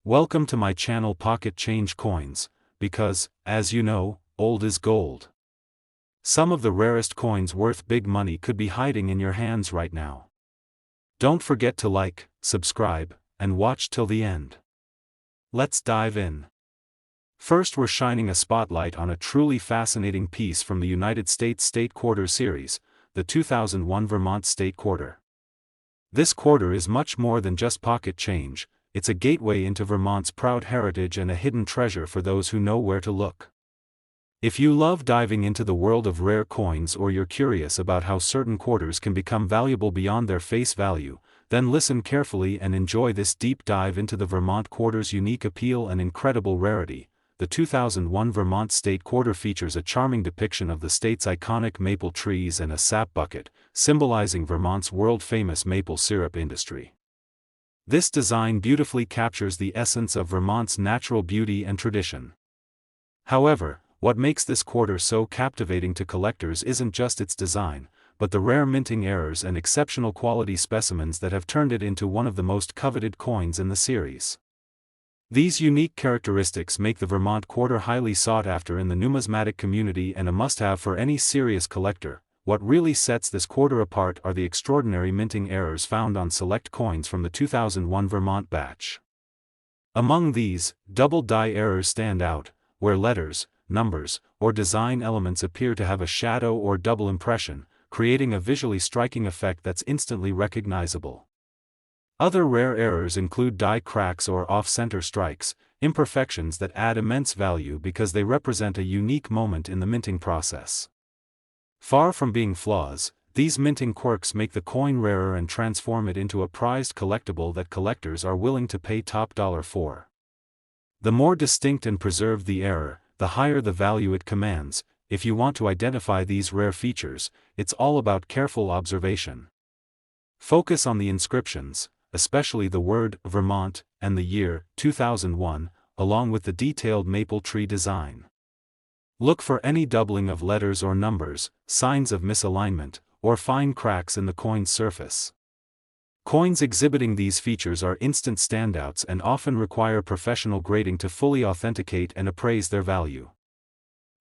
Welcome to my channel Pocket Change Coins, because, as you know, old is gold. Some of the rarest coins worth big money could be hiding in your hands right now. Don't forget to like, subscribe, and watch till the end. Let's dive in. First, we're shining a spotlight on a truly fascinating piece from the United States State Quarter series, the 2001 Vermont State Quarter. This quarter is much more than just pocket change. It's a gateway into Vermont's proud heritage and a hidden treasure for those who know where to look. If you love diving into the world of rare coins or you're curious about how certain quarters can become valuable beyond their face value, then listen carefully and enjoy this deep dive into the Vermont quarter's unique appeal and incredible rarity. The 2001 Vermont State Quarter features a charming depiction of the state's iconic maple trees and a sap bucket, symbolizing Vermont's world-famous maple syrup industry. This design beautifully captures the essence of Vermont's natural beauty and tradition. However, what makes this quarter so captivating to collectors isn't just its design, but the rare minting errors and exceptional quality specimens that have turned it into one of the most coveted coins in the series. These unique characteristics make the Vermont quarter highly sought after in the numismatic community and a must-have for any serious collector. What really sets this quarter apart are the extraordinary minting errors found on select coins from the 2001 Vermont batch. Among these, double die errors stand out, where letters, numbers, or design elements appear to have a shadow or double impression, creating a visually striking effect that's instantly recognizable. Other rare errors include die cracks or off-center strikes, imperfections that add immense value because they represent a unique moment in the minting process. Far from being flaws, these minting quirks make the coin rarer and transform it into a prized collectible that collectors are willing to pay top dollar for. The more distinct and preserved the error, the higher the value it commands. If you want to identify these rare features, it's all about careful observation. Focus on the inscriptions, especially the word Vermont and the year 2001, along with the detailed maple tree design. Look for any doubling of letters or numbers, signs of misalignment, or fine cracks in the coin's surface. Coins exhibiting these features are instant standouts and often require professional grading to fully authenticate and appraise their value.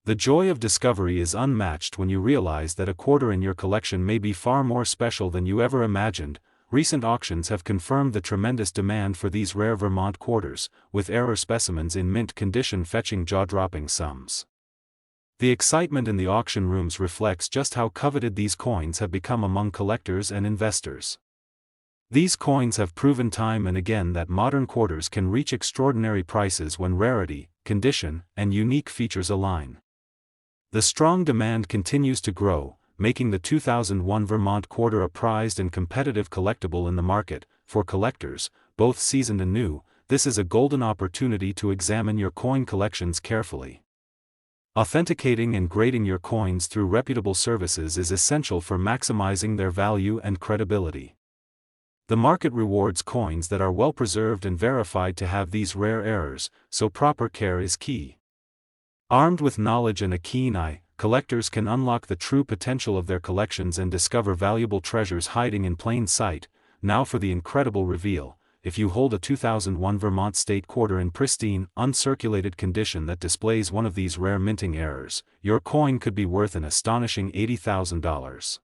The joy of discovery is unmatched when you realize that a quarter in your collection may be far more special than you ever imagined. Recent auctions have confirmed the tremendous demand for these rare Vermont quarters, with error specimens in mint condition fetching jaw-dropping sums. The excitement in the auction rooms reflects just how coveted these coins have become among collectors and investors. These coins have proven time and again that modern quarters can reach extraordinary prices when rarity, condition, and unique features align. The strong demand continues to grow, making the 2001 Vermont quarter a prized and competitive collectible in the market. For collectors, both seasoned and new, this is a golden opportunity to examine your coin collections carefully. Authenticating and grading your coins through reputable services is essential for maximizing their value and credibility. The market rewards coins that are well preserved and verified to have these rare errors, so proper care is key. Armed with knowledge and a keen eye, collectors can unlock the true potential of their collections and discover valuable treasures hiding in plain sight. Now for the incredible reveal: if you hold a 2001 Vermont State Quarter in pristine, uncirculated condition that displays one of these rare minting errors, your coin could be worth an astonishing $80,000.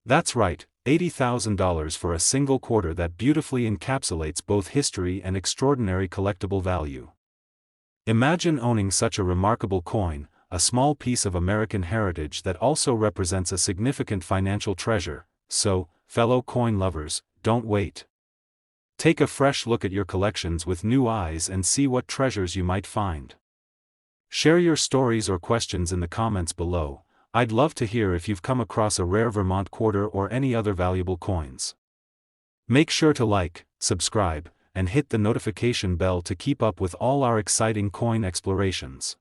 That's right, $80,000 for a single quarter that beautifully encapsulates both history and extraordinary collectible value. Imagine owning such a remarkable coin, a small piece of American heritage that also represents a significant financial treasure. So, fellow coin lovers, don't wait. Take a fresh look at your collections with new eyes and see what treasures you might find. Share your stories or questions in the comments below. I'd love to hear if you've come across a rare Vermont quarter or any other valuable coins. Make sure to like, subscribe, and hit the notification bell to keep up with all our exciting coin explorations.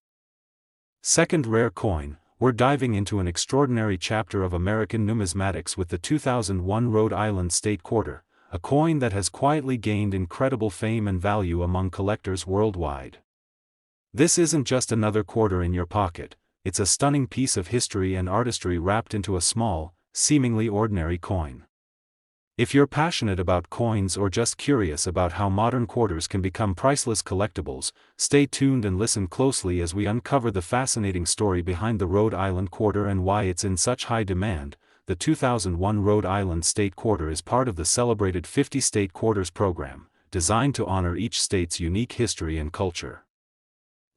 Second rare coin, we're diving into an extraordinary chapter of American numismatics with the 2001 Rhode Island State Quarter, a coin that has quietly gained incredible fame and value among collectors worldwide. This isn't just another quarter in your pocket, it's a stunning piece of history and artistry wrapped into a small, seemingly ordinary coin. If you're passionate about coins or just curious about how modern quarters can become priceless collectibles, stay tuned and listen closely as we uncover the fascinating story behind the Rhode Island quarter and why it's in such high demand. The 2001 Rhode Island State Quarter is part of the celebrated 50 State Quarters program, designed to honor each state's unique history and culture.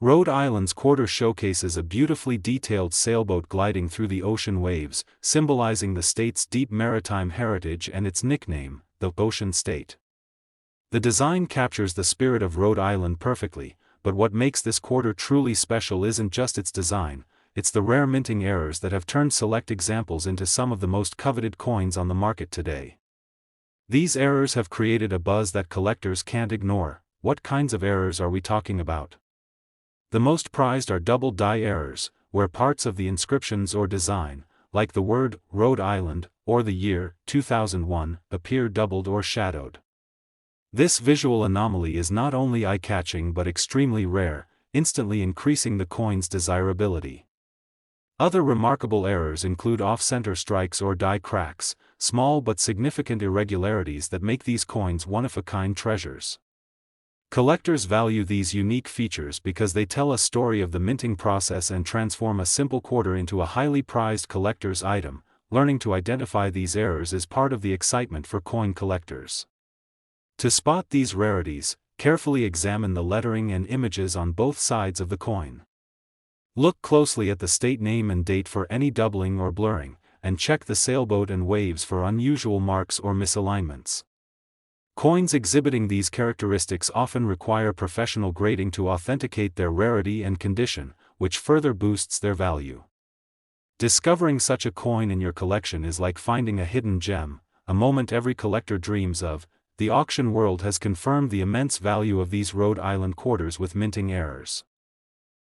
Rhode Island's quarter showcases a beautifully detailed sailboat gliding through the ocean waves, symbolizing the state's deep maritime heritage and its nickname, the Ocean State. The design captures the spirit of Rhode Island perfectly, but what makes this quarter truly special isn't just its design, it's the rare minting errors that have turned select examples into some of the most coveted coins on the market today. These errors have created a buzz that collectors can't ignore. What kinds of errors are we talking about? The most prized are double die errors, where parts of the inscriptions or design, like the word Rhode Island or the year 2001, appear doubled or shadowed. This visual anomaly is not only eye-catching but extremely rare, instantly increasing the coin's desirability. Other remarkable errors include off-center strikes or die cracks, small but significant irregularities that make these coins one-of-a-kind treasures. Collectors value these unique features because they tell a story of the minting process and transform a simple quarter into a highly prized collector's item. Learning to identify these errors is part of the excitement for coin collectors. To spot these rarities, carefully examine the lettering and images on both sides of the coin. Look closely at the state name and date for any doubling or blurring, and check the sailboat and waves for unusual marks or misalignments. Coins exhibiting these characteristics often require professional grading to authenticate their rarity and condition, which further boosts their value. Discovering such a coin in your collection is like finding a hidden gem, a moment every collector dreams of. The auction world has confirmed the immense value of these Rhode Island quarters with minting errors.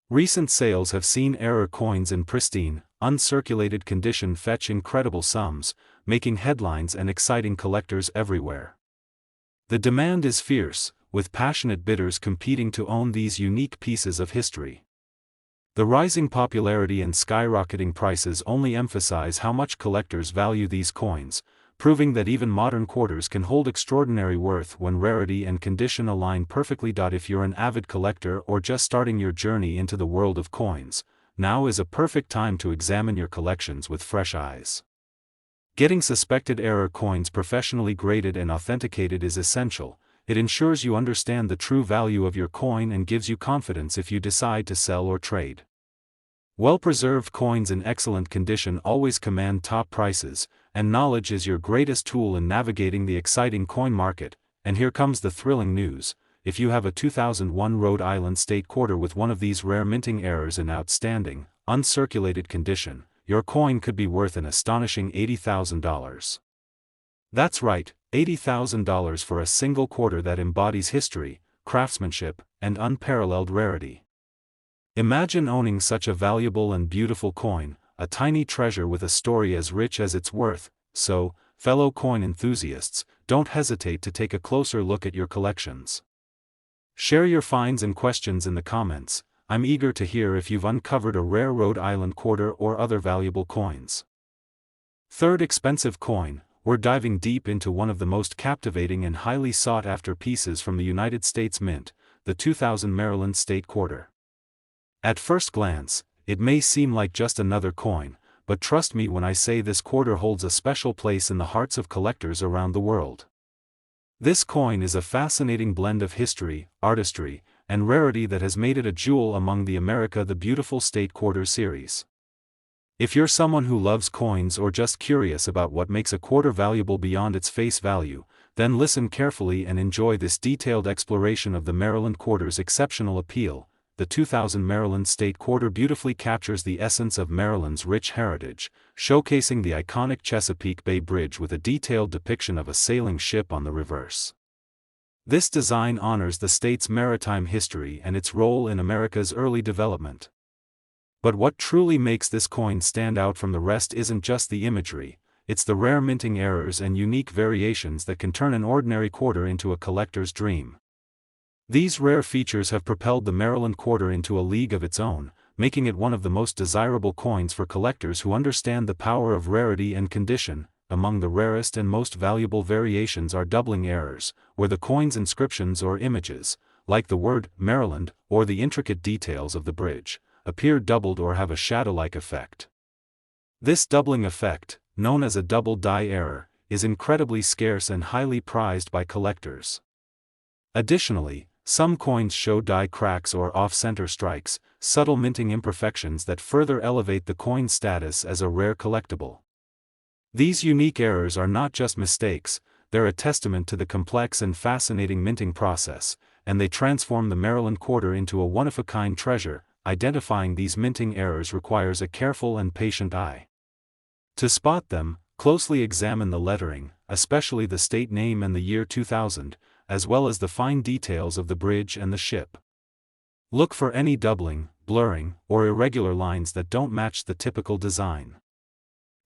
Recent sales have seen error coins in pristine, uncirculated condition fetch incredible sums, making headlines and exciting collectors everywhere. The demand is fierce, with passionate bidders competing to own these unique pieces of history. The rising popularity and skyrocketing prices only emphasize how much collectors value these coins, proving that even modern quarters can hold extraordinary worth when rarity and condition align perfectly. If you're an avid collector or just starting your journey into the world of coins, now is a perfect time to examine your collections with fresh eyes. Getting suspected error coins professionally graded and authenticated is essential. It ensures you understand the true value of your coin and gives you confidence if you decide to sell or trade. Well-preserved coins in excellent condition always command top prices, and knowledge is your greatest tool in navigating the exciting coin market. And here comes the thrilling news: if you have a 2001 Rhode Island State Quarter with one of these rare minting errors in outstanding, uncirculated condition, your coin could be worth an astonishing $80,000. That's right, $80,000 for a single quarter that embodies history, craftsmanship, and unparalleled rarity. Imagine owning such a valuable and beautiful coin, a tiny treasure with a story as rich as its worth. So, fellow coin enthusiasts, don't hesitate to take a closer look at your collections. Share your finds and questions in the comments. I'm eager to hear if you've uncovered a rare Rhode Island quarter or other valuable coins. Third expensive coin, we're diving deep into one of the most captivating and highly sought-after pieces from the United States Mint, the 2000 Maryland State Quarter. At first glance, it may seem like just another coin, but trust me when I say this quarter holds a special place in the hearts of collectors around the world. This coin is a fascinating blend of history, artistry, and rarity that has made it a jewel among the America the Beautiful State Quarter series. If you're someone who loves coins or just curious about what makes a quarter valuable beyond its face value, then listen carefully and enjoy this detailed exploration of the Maryland Quarter's exceptional appeal. The 2000 Maryland State Quarter beautifully captures the essence of Maryland's rich heritage, showcasing the iconic Chesapeake Bay Bridge with a detailed depiction of a sailing ship on the reverse. This design honors the state's maritime history and its role in America's early development. But what truly makes this coin stand out from the rest isn't just the imagery, it's the rare minting errors and unique variations that can turn an ordinary quarter into a collector's dream. These rare features have propelled the Maryland Quarter into a league of its own, making it one of the most desirable coins for collectors who understand the power of rarity and condition. among the rarest and most valuable variations are doubling errors, where the coin's inscriptions or images, like the word Maryland or the intricate details of the bridge, appear doubled or have a shadow-like effect. This doubling effect, known as a double die error, is incredibly scarce and highly prized by collectors. Additionally, some coins show die cracks or off-center strikes, subtle minting imperfections that further elevate the coin's status as a rare collectible. These unique errors are not just mistakes, they're a testament to the complex and fascinating minting process, and they transform the Maryland quarter into a one-of-a-kind treasure. Identifying these minting errors requires a careful and patient eye. To spot them, closely examine the lettering, especially the state name and the year 2000, as well as the fine details of the bridge and the ship. Look for any doubling, blurring, or irregular lines that don't match the typical design.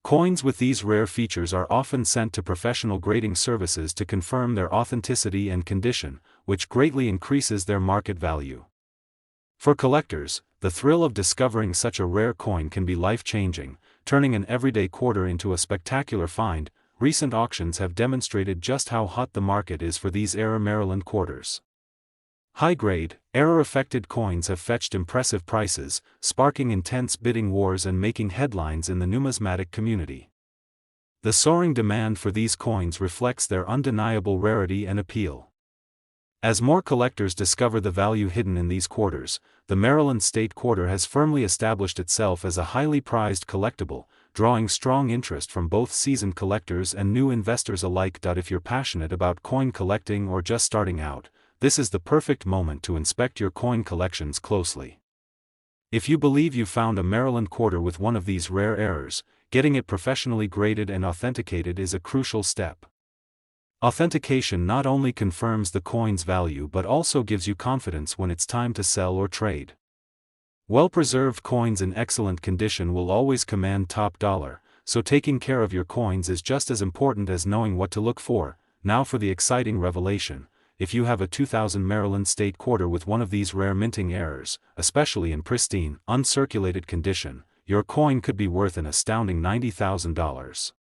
Coins with these rare features are often sent to professional grading services to confirm their authenticity and condition, which greatly increases their market value. For collectors, the thrill of discovering such a rare coin can be life-changing, turning an everyday quarter into a spectacular find. Recent auctions have demonstrated just how hot the market is for these rare Maryland quarters. High-grade, error-affected coins have fetched impressive prices, sparking intense bidding wars and making headlines in the numismatic community. The soaring demand for these coins reflects their undeniable rarity and appeal. As more collectors discover the value hidden in these quarters, the Maryland State Quarter has firmly established itself as a highly prized collectible, drawing strong interest from both seasoned collectors and new investors alike. If you're passionate about coin collecting or just starting out, this is the perfect moment to inspect your coin collections closely. If you believe you found a Maryland quarter with one of these rare errors, getting it professionally graded and authenticated is a crucial step. Authentication not only confirms the coin's value but also gives you confidence when it's time to sell or trade. Well-preserved coins in excellent condition will always command top dollar, so taking care of your coins is just as important as knowing what to look for. Now for the exciting revelation: if you have a 2000 Maryland State Quarter with one of these rare minting errors, especially in pristine, uncirculated condition, your coin could be worth an astounding $90,000.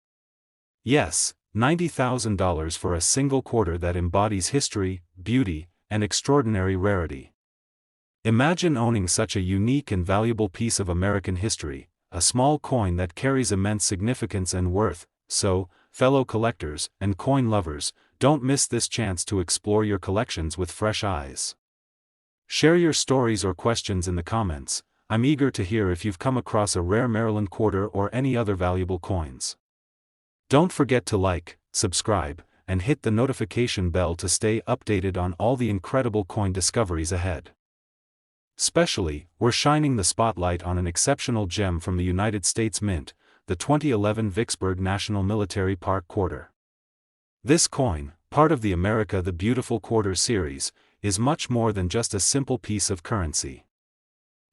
Yes, $90,000 for a single quarter that embodies history, beauty, and extraordinary rarity. Imagine owning such a unique and valuable piece of American history, a small coin that carries immense significance and worth. So, fellow collectors and coin lovers, don't miss this chance to explore your collections with fresh eyes. Share your stories or questions in the comments. I'm eager to hear if you've come across a rare Maryland quarter or any other valuable coins. Don't forget to like, subscribe, and hit the notification bell to stay updated on all the incredible coin discoveries ahead. Especially, we're shining the spotlight on an exceptional gem from the United States Mint, the 2011 Vicksburg National Military Park Quarter. This coin, part of the America the Beautiful Quarter series, is much more than just a simple piece of currency.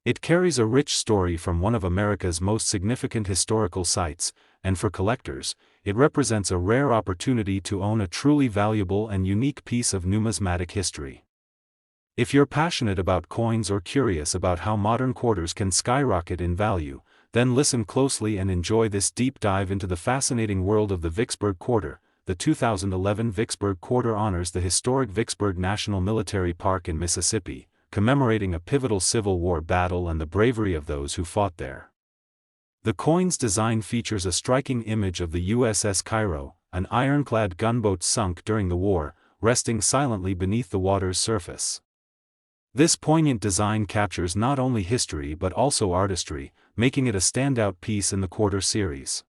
It carries a rich story from one of America's most significant historical sites, and for collectors, it represents a rare opportunity to own a truly valuable and unique piece of numismatic history. If you're passionate about coins or curious about how modern quarters can skyrocket in value, then listen closely and enjoy this deep dive into the fascinating world of the Vicksburg Quarter. The 2011 Vicksburg Quarter honors the historic Vicksburg National Military Park in Mississippi, commemorating a pivotal Civil War battle and the bravery of those who fought there. The coin's design features a striking image of the USS Cairo, an ironclad gunboat sunk during the war, resting silently beneath the water's surface. This poignant design captures not only history but also artistry, making it a standout piece in the quarter series.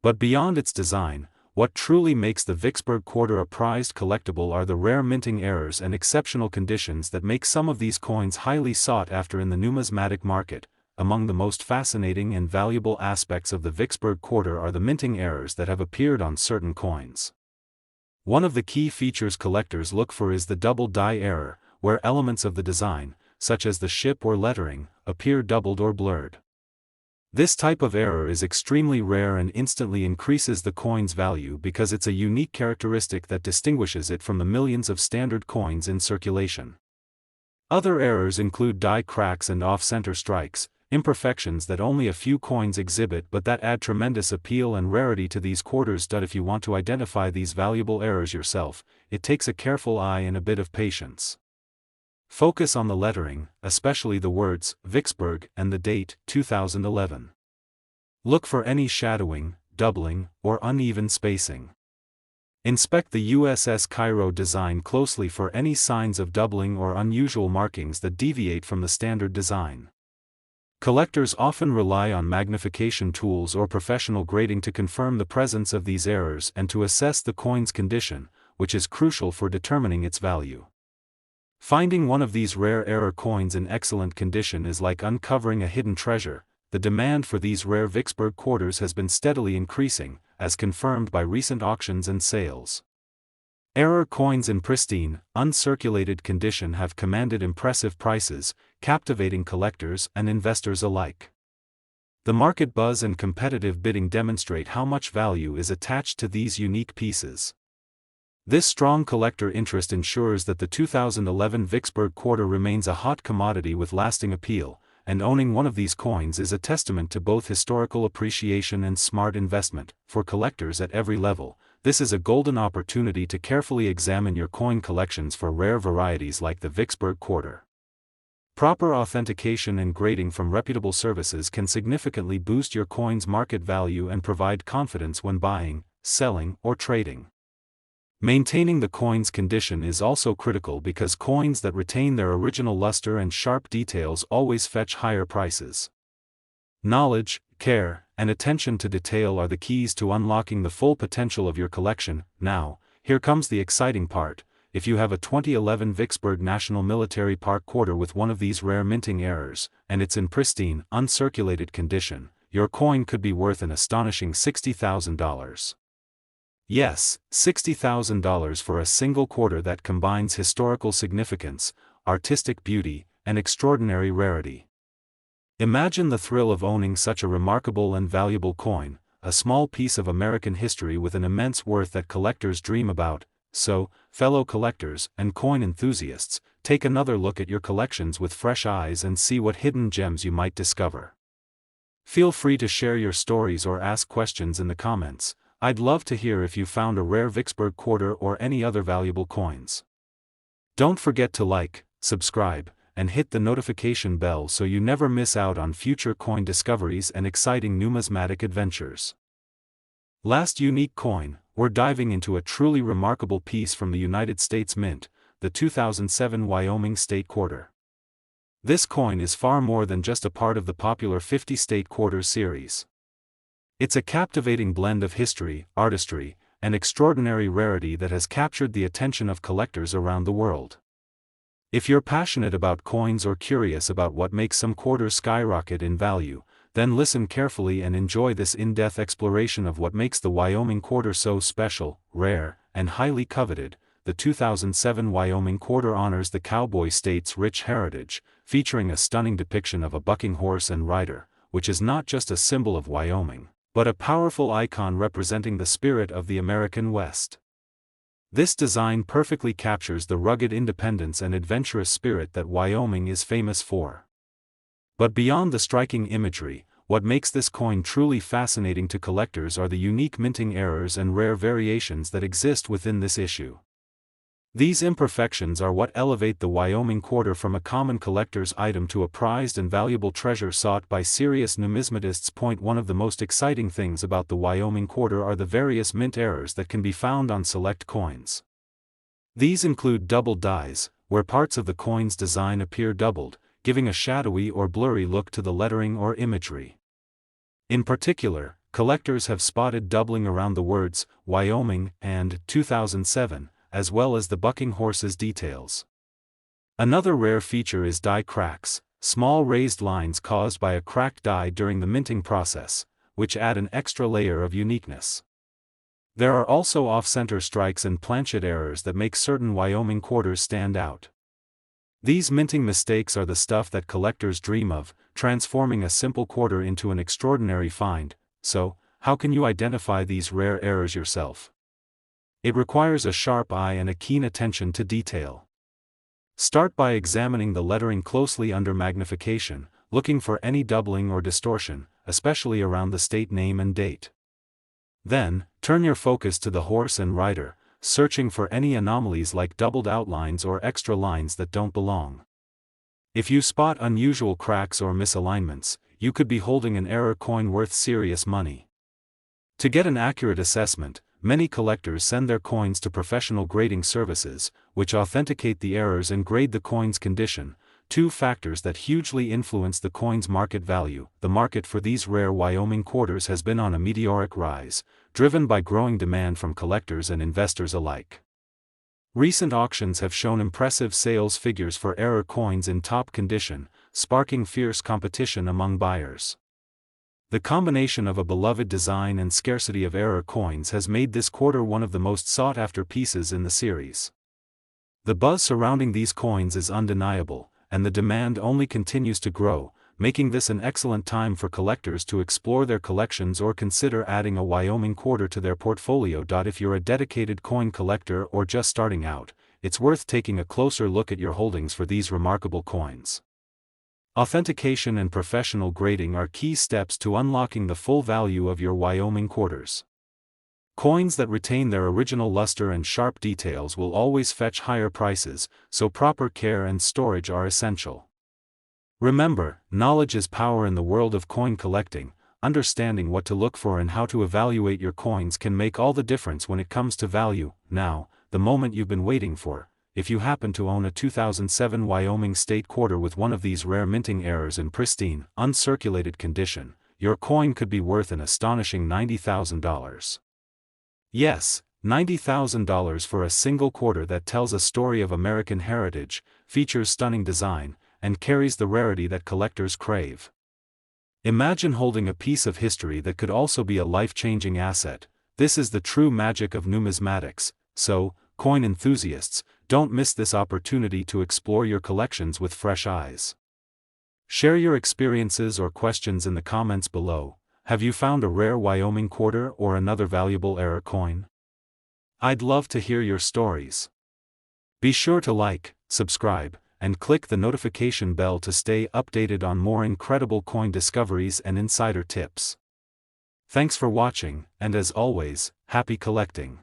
But beyond its design, what truly makes the Vicksburg Quarter a prized collectible are the rare minting errors and exceptional conditions that make some of these coins highly sought after in the numismatic market. Among the most fascinating and valuable aspects of the Vicksburg Quarter are the minting errors that have appeared on certain coins. One of the key features collectors look for is the double die error, where elements of the design, such as the ship or lettering, appear doubled or blurred. This type of error is extremely rare and instantly increases the coin's value because it's a unique characteristic that distinguishes it from the millions of standard coins in circulation. Other errors include die cracks and off-center strikes, imperfections that only a few coins exhibit but that add tremendous appeal and rarity to these quarters. If you want to identify these valuable errors yourself, it takes a careful eye and a bit of patience. Focus on the lettering, especially the words Vicksburg and the date 2011. Look for any shadowing, doubling, or uneven spacing. Inspect the USS Cairo design closely for any signs of doubling or unusual markings that deviate from the standard design. Collectors often rely on magnification tools or professional grading to confirm the presence of these errors and to assess the coin's condition, which is crucial for determining its value. Finding one of these rare error coins in excellent condition is like uncovering a hidden treasure. The demand for these rare Vicksburg quarters has been steadily increasing, as confirmed by recent auctions and sales. Error coins in pristine, uncirculated condition have commanded impressive prices, captivating collectors and investors alike. The market buzz and competitive bidding demonstrate how much value is attached to these unique pieces. This strong collector interest ensures that the 2011 Vicksburg quarter remains a hot commodity with lasting appeal, and owning one of these coins is a testament to both historical appreciation and smart investment. For collectors at every level, this is a golden opportunity to carefully examine your coin collections for rare varieties like the Vicksburg quarter. Proper authentication and grading from reputable services can significantly boost your coin's market value and provide confidence when buying, selling, or trading. Maintaining the coin's condition is also critical because coins that retain their original luster and sharp details always fetch higher prices. Knowledge, care, and attention to detail are the keys to unlocking the full potential of your collection. Now, here comes the exciting part. If you have a 2011 Vicksburg National Military Park quarter with one of these rare minting errors, and it's in pristine, uncirculated condition, your coin could be worth an astonishing $60,000. Yes, $60,000 for a single quarter that combines historical significance, artistic beauty, and extraordinary rarity. Imagine the thrill of owning such a remarkable and valuable coin, a small piece of American history with an immense worth that collectors dream about. So, fellow collectors and coin enthusiasts, take another look at your collections with fresh eyes and see what hidden gems you might discover. Feel free to share your stories or ask questions in the comments. I'd love to hear if you found a rare Vicksburg quarter or any other valuable coins. Don't forget to like, subscribe, and hit the notification bell so you never miss out on future coin discoveries and exciting numismatic adventures. Last unique coin, we're diving into a truly remarkable piece from the United States Mint, the 2007 Wyoming State Quarter. This coin is far more than just a part of the popular 50 State Quarters series. It's a captivating blend of history, artistry, and extraordinary rarity that has captured the attention of collectors around the world. If you're passionate about coins or curious about what makes some quarters skyrocket in value, then listen carefully and enjoy this in-depth exploration of what makes the Wyoming quarter so special, rare, and highly coveted. The 2007 Wyoming quarter honors the cowboy state's rich heritage, featuring a stunning depiction of a bucking horse and rider, which is not just a symbol of Wyoming, but a powerful icon representing the spirit of the American West. This design perfectly captures the rugged independence and adventurous spirit that Wyoming is famous for. But beyond the striking imagery, what makes this coin truly fascinating to collectors are the unique minting errors and rare variations that exist within this issue. These imperfections are what elevate the Wyoming quarter from a common collector's item to a prized and valuable treasure sought by serious numismatists. One of the most exciting things about the Wyoming quarter are the various mint errors that can be found on select coins. These include doubled dies, where parts of the coin's design appear doubled, giving a shadowy or blurry look to the lettering or imagery. In particular, collectors have spotted doubling around the words Wyoming and 2007, as well as the bucking horse's details. Another rare feature is die cracks, small raised lines caused by a cracked die during the minting process, which add an extra layer of uniqueness. There are also off-center strikes and planchet errors that make certain Wyoming quarters stand out. These minting mistakes are the stuff that collectors dream of, transforming a simple quarter into an extraordinary find. So, how can you identify these rare errors yourself? It requires a sharp eye and a keen attention to detail. Start by examining the lettering closely under magnification. looking for any doubling or distortion, especially around the state name and date. Then, turn your focus to the horse and rider, searching for any anomalies like doubled outlines or extra lines that don't belong. If you spot unusual cracks or misalignments, you could be holding an error coin worth serious money. To get an accurate assessment, many collectors send their coins to professional grading services, which authenticate the errors and grade the coin's condition, two factors that hugely influence the coin's market value. The market for these rare Wyoming quarters has been on a meteoric rise, driven by growing demand from collectors and investors alike. Recent auctions have shown impressive sales figures for error coins in top condition, sparking fierce competition among buyers. The combination of a beloved design and scarcity of error coins has made this quarter one of the most sought-after pieces in the series. The buzz surrounding these coins is undeniable, and the demand only continues to grow, making this an excellent time for collectors to explore their collections or consider adding a Wyoming quarter to their portfolio. If you're a dedicated coin collector or just starting out, it's worth taking a closer look at your holdings for these remarkable coins. Authentication and professional grading are key steps to unlocking the full value of your Wyoming quarters. Coins that retain their original luster and sharp details will always fetch higher prices, so proper care and storage are essential. Remember, knowledge is power in the world of coin collecting. Understanding what to look for and how to evaluate your coins can make all the difference when it comes to value. Now, the moment you've been waiting for. If you happen to own a 2007 Wyoming State quarter with one of these rare minting errors in pristine, uncirculated condition, your coin could be worth an astonishing $90,000. Yes, $90,000 for a single quarter that tells a story of American heritage, features stunning design, and carries the rarity that collectors crave. Imagine holding a piece of history that could also be a life-changing asset. This is the true magic of numismatics, so, coin enthusiasts, don't miss this opportunity to explore your collections with fresh eyes. Share your experiences or questions in the comments below. Have you found a rare Wyoming quarter or another valuable error coin? I'd love to hear your stories. Be sure to like, subscribe, and click the notification bell to stay updated on more incredible coin discoveries and insider tips. Thanks for watching, and as always, happy collecting.